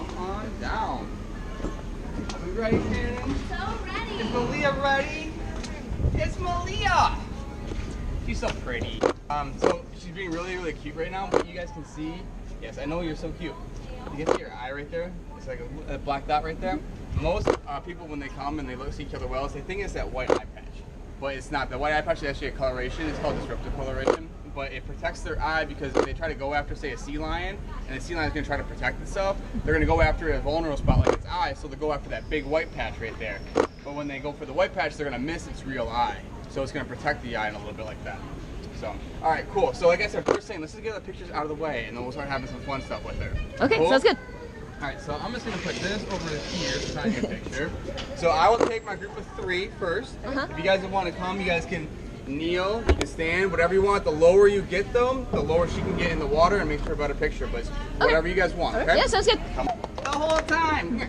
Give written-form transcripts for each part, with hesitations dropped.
come on down. Are we ready, Shannon? So ready. Is Malia ready? It's Malia! She's so pretty. So she's being really, really cute right now, but you guys can see, yes, I know you're so cute. You can see her eye right there. It's like a black dot right there. Most people, when they come and they look see killer whales, they think it's that white eye patch, but it's not. The white eye patch is actually a coloration. It's called disruptive coloration, but it protects their eye because if they try to go after, say, a sea lion, and the sea lion is going to try to protect itself, they're going to go after a vulnerable spot like its eye, so they go after that big white patch right there. But when they go for the white patch, they're going to miss its real eye, so it's going to protect the eye in a little bit like that. So, all right, cool. So like I said, first thing, let's just get the pictures out of the way, and then we'll start having some fun stuff with her. Okay, cool? sounds good. All right, so I'm just gonna put this over here so I can picture. So I will take my group of 3 first. If you guys want to come, you guys can kneel, you can stand, whatever you want. The lower you get them, the lower she can get in the water and make sure about a picture, but whatever you guys want, okay? Yeah, sounds good. Come on. The whole time.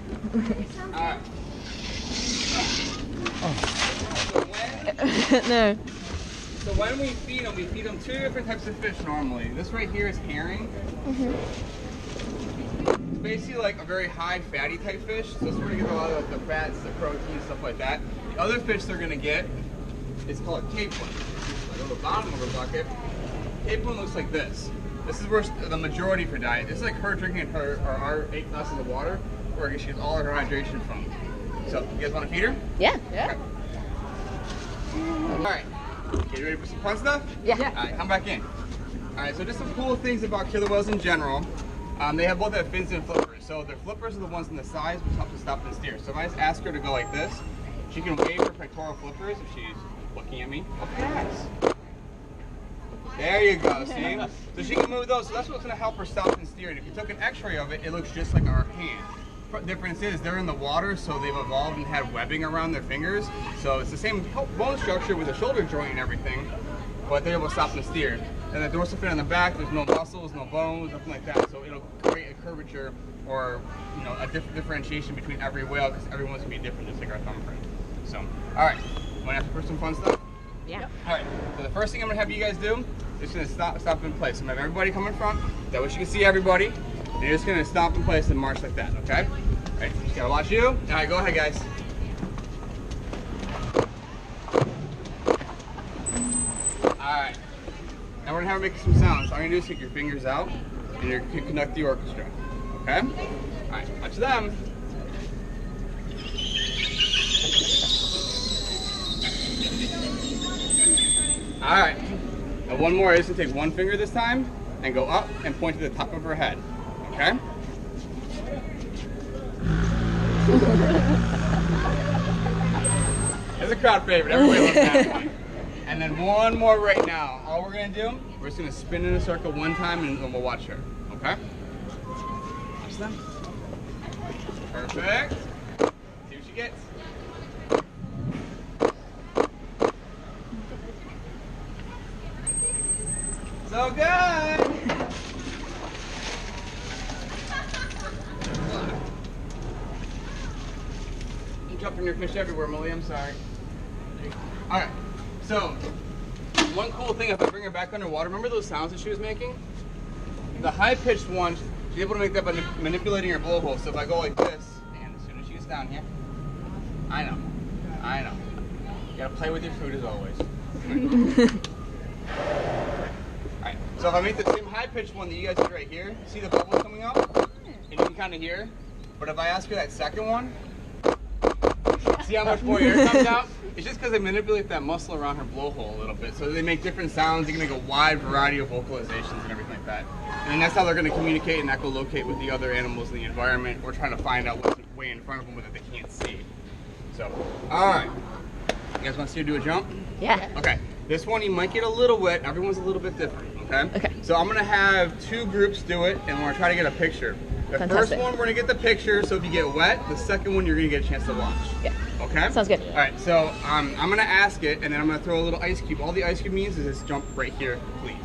All right. No. So when we feed them 2 different types of fish normally. This right here is herring. It's basically like a very high fatty type fish. So this is where you get a lot of the fats, the protein, stuff like that. The other fish they're gonna get is called capelin. Like on the bottom of the bucket. Capelin looks like this. This is where the majority of her diet. This is like her drinking her or our 8 glasses of water, where she gets all of her hydration from. So you guys want to feed her? Yeah. Okay. All right. Okay, you ready for some fun stuff? Yeah. All right, come back in. All right, so just some cool things about killer whales in general. They have both fins and flippers. So their flippers are the ones on the sides which help to stop and steer. So if I just ask her to go like this, she can wave her pectoral flippers if she's looking at me. Yes. There you go, see? So she can move those. So that's what's going to help her stop and steer. And if you took an x-ray of it, it looks just like our hand. The difference is they're in the water, so they've evolved and had webbing around their fingers. So it's the same bone structure with the shoulder joint and everything, but they're able to stop and steer. And the dorsal fin on the back, there's no muscles, no bones, nothing like that. So it'll create a curvature or a differentiation between every whale because everyone's gonna be different, just like our thumbprint. So, all right, want to ask for some fun stuff? Yeah. All right. So the first thing I'm gonna have you guys do is gonna stop in place. I'm gonna have everybody come in front. That way you can see everybody. And you're just gonna stop in place and march like that, okay? All right, just gotta watch you. All right, go ahead, guys. All right. Now we're gonna have her make some sounds. All you're gonna do is take your fingers out and you can conduct the orchestra, okay? All right, watch them. All right. Now one more is to take one finger this time and go up and point to the top of her head. Okay? It's a crowd favorite. Everybody loves that one. And then one more right now. All we're going to do, we're just going to spin in a circle one time and then we'll watch her. Okay? Watch them. Perfect. See what she gets. So good! You jumping your fish everywhere, Malia, I'm sorry. Alright, so one cool thing, if I bring her back underwater, remember those sounds that she was making? The high-pitched one, she's able to make that by manipulating her blowhole. So if I go like this, and as soon as she gets down here, I know. You gotta play with your food as always. Alright, so if I make the same high-pitched one that you guys did right here, see the bubbles coming up? And you can kind of hear. But if I ask you that second one, see how much more air comes out? It's just because they manipulate that muscle around her blowhole a little bit. So they make different sounds. They can make a wide variety of vocalizations and everything like that. And then that's how they're going to communicate and echolocate with the other animals in the environment. Or trying to find out what's way in front of them that they can't see. So, alright. You guys want to see her do a jump? Yeah. Okay. This one you might get a little wet. Everyone's a little bit different, okay? Okay. So I'm going to have 2 groups do it, and we're going to try to get a picture. The Fantastic. first one, we're going to get the picture, so if you get wet, the second one, you're going to get a chance to watch. Yeah. Okay? Sounds good. All right, so I'm going to ask it, and then I'm going to throw a little ice cube. All the ice cube means is just jump right here, please.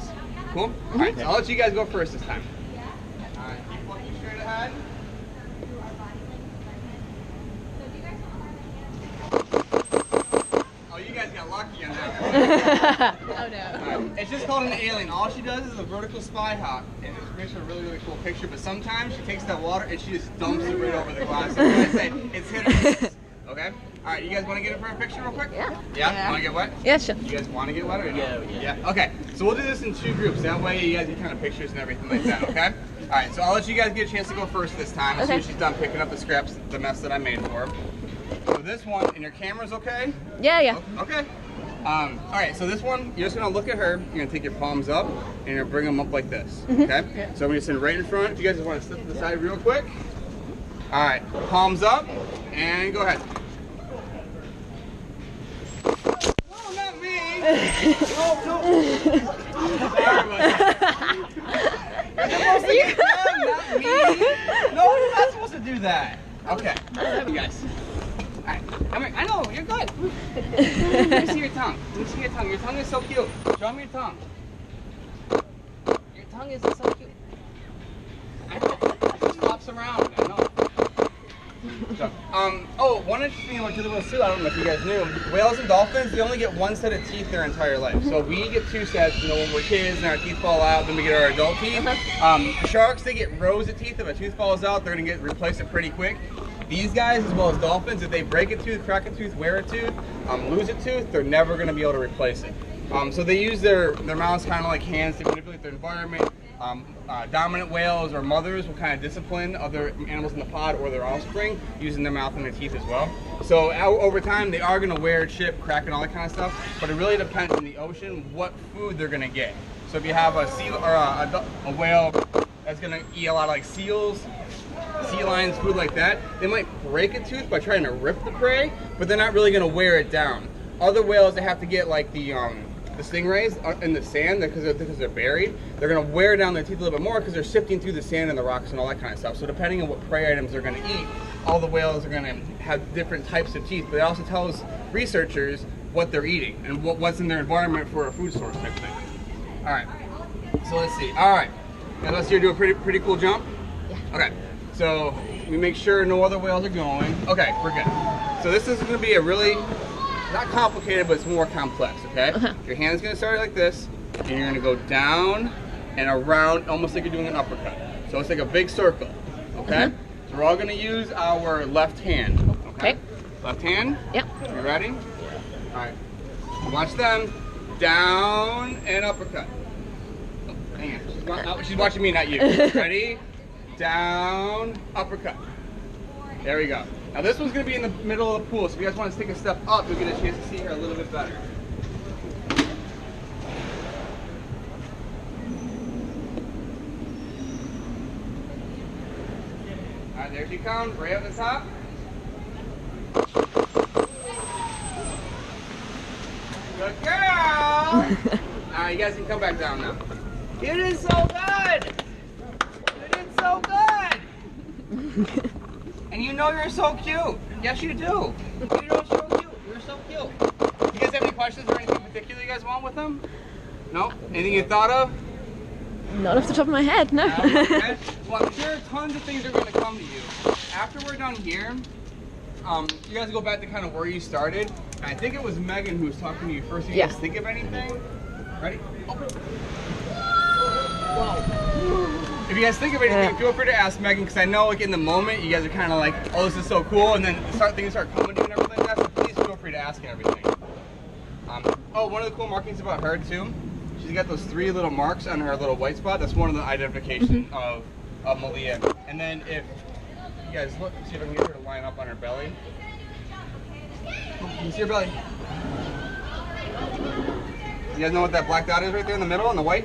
Cool? All right, so I'll let you guys go first this time. All right, keep looking straight ahead. Oh, you guys got lucky on that Oh no. It's just called an alien. All she does is a vertical spy hop, and it makes a really, really cool picture. But sometimes she takes that water and she just dumps it right over the glass. So I say it's hit or miss. Okay? Alright, you guys want to get it for a picture real quick? Yeah. Yeah? Want to get wet? Yeah, sure. You guys want to get wet or no? Yeah. Okay, so we'll do this in 2 groups. That way you guys get kind of pictures and everything like that, okay? Alright, so I'll let you guys get a chance to go first this time as soon as she's done picking up the scraps, the mess that I made for her. So this one, and your camera's okay? Yeah. Okay. Alright, so this one, you're just going to look at her, you're going to take your palms up, and you're going to bring them up like this, okay? Yeah. So I'm going to stand right in front. If you guys just want to step to the side real quick. Alright, palms up, and go ahead. No, not me! No. Sorry about that. You're supposed to get them, not me! No, you're not supposed to do that. Okay, you guys. Alright, I know, you're good. Let me see your tongue. Let me see your tongue. Your tongue is so cute. Show me your tongue. Your tongue is so cute. I know. It just flops around. I know. So, one interesting thing about killer whales too, I don't know if you guys knew, whales and dolphins, they only get 1 set of teeth their entire life. So we get 2 sets, when we're kids and our teeth fall out, then we get our adult teeth. Sharks, they get rows of teeth. If a tooth falls out, they're going to replace it pretty quick. These guys, as well as dolphins, if they break a tooth, crack a tooth, wear a tooth, lose a tooth, they're never going to be able to replace it. So they use their mouths kind of like hands to manipulate their environment. Dominant whales or mothers will kind of discipline other animals in the pod or their offspring using their mouth and their teeth as well. So over time, they are going to wear, chip, crack, and all that kind of stuff. But it really depends in the ocean what food they're going to get. So if you have a seal or a whale that's going to eat a lot of like seals, sea lions, food like that, they might break a tooth by trying to rip the prey, but they're not really going to wear it down. Other whales, they have to get like the stingrays in the sand because they're buried. They're going to wear down their teeth a little bit more because they're sifting through the sand and the rocks and all that kind of stuff. So depending on what prey items they're going to eat, all the whales are going to have different types of teeth. But it also tells researchers what they're eating and what's in their environment for a food source type thing. All right, so let's see. All right, now let's do a pretty cool jump. Yeah. Okay, so we make sure no other whales are going. Okay, we're good. So this is going to be a really not complicated, but it's more complex, okay? Your hand's gonna start like this, and you're gonna go down and around, almost like you're doing an uppercut. So it's like a big circle, okay? So we're all gonna use our left hand, okay? Left hand? Yep. You ready? All right. Watch them. Down and uppercut. Oh, hang on. She's watching me, not you. Ready? Down, uppercut. There we go. Now this one's going to be in the middle of the pool, so if you guys want to take a step up, you'll get a chance to see her a little bit better. Alright, there she comes, right up the top. Good girl! Alright, you guys can come back down now. You did so good! You did so good! And you know you're so cute. Yes, you do. You know you're so cute. You're so cute. You guys have any questions or anything particular you guys want with them? No? Anything you thought of? Not off the top of my head, no. Okay. Well, I'm sure tons of things are going to come to you. After we're done here, you guys go back to kind of where you started. I think it was Megan who was talking to you first. You guys think of anything? Ready? Open. Whoa. If you guys think of anything, feel free to ask Megan, because I know like in the moment you guys are kind of like, oh, this is so cool, and then things start coming to you and everything like that, so please feel free to ask and everything. Oh, one of the cool markings about her too, she's got those 3 little marks on her little white spot. That's one of the identification of Malia. And then if you guys look, see if I can get her to line up on her belly. Can you see her belly? You guys know what that black dot is right there in the middle, on the white?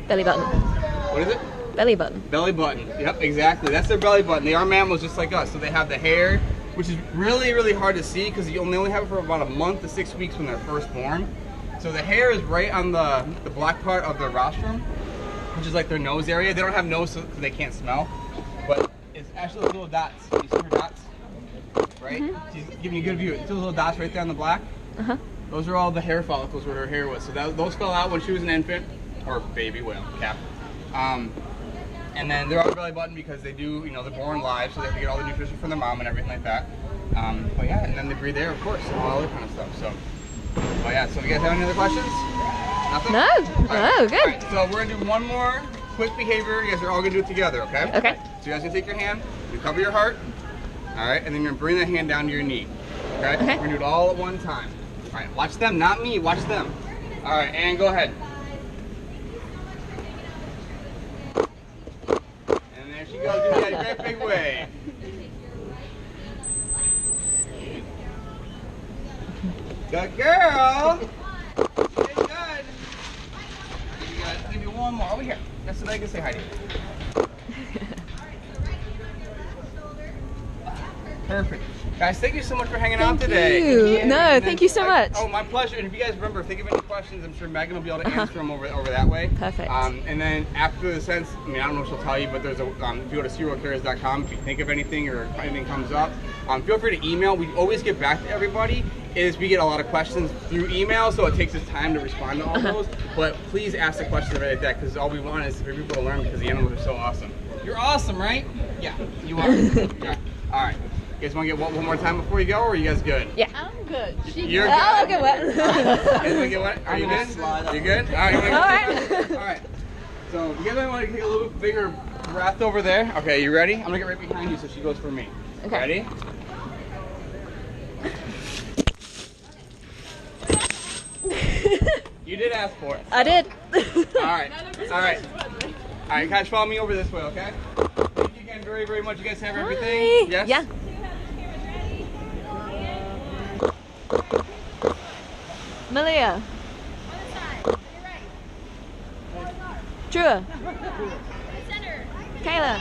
Belly button. What is it? Belly button. Belly button. Yep, exactly. That's their belly button. They are mammals just like us. So they have the hair, which is really, really hard to see because you only have it for about a month to 6 weeks when they're first born. So the hair is right on the black part of their rostrum, which is like their nose area. They don't have nose because they can't smell, but it's actually those little dots. You see her dots? Right? She's giving you a good view. It's those little dots right there on the black. Those are all the hair follicles where her hair was. So those fell out when she was an infant, or baby whale, calf. And then they're on the belly button because they do, they're born live, so they have to get all the nutrition from their mom and everything like that. But yeah, and then they breathe air, of course, and all other kind of stuff. So Oh yeah, so you guys have any other questions? Nothing? No. No, good. Alright, so we're gonna do one more quick behavior. You guys are all gonna do it together, okay? Okay. So you guys can take your hand, you cover your heart, alright, and then you're gonna bring that hand down to your knee. Okay? Okay. We're gonna do it all at one time. Alright, watch them, not me, watch them. Alright, and go ahead. And there she goes, do that a great big way. Good girl! Good, good. Give me one more, over here. That's what I can say hi to you. Perfect. Guys, thank you so much for hanging out today. Thank you. No, thank you so much. Oh, my pleasure. And if you guys remember, think of any questions, I'm sure Megan will be able to answer them over that way. Perfect. And then after the sense, I mean, I don't know what she'll tell you, but there's a, if you go to SeaWorldCarriers.com, if you think of anything or if anything comes up, feel free to email. We always get back to everybody. We get a lot of questions through email, so it takes us time to respond to all those. But please ask the questions right like that, because all we want is for people to learn, because the animals are so awesome. You're awesome, right? Yeah, you are. Yeah. All right. You guys want to get one more time before you go, or are you guys good? Yeah. I'm good. You're good? I'll get wet. You guys want to get wet? Are you good? You good? All right. All right. So you guys might want to take a little bit bigger breath over there. Okay, you ready? I'm going to get right behind you so she goes for me. Okay. Ready? You did ask for it. I did. All right. All right. All right, guys, follow me over this way, okay? Thank you again very, very much. You guys have everything? Bye. Yes? Yeah. Malia. Trua. Kayla.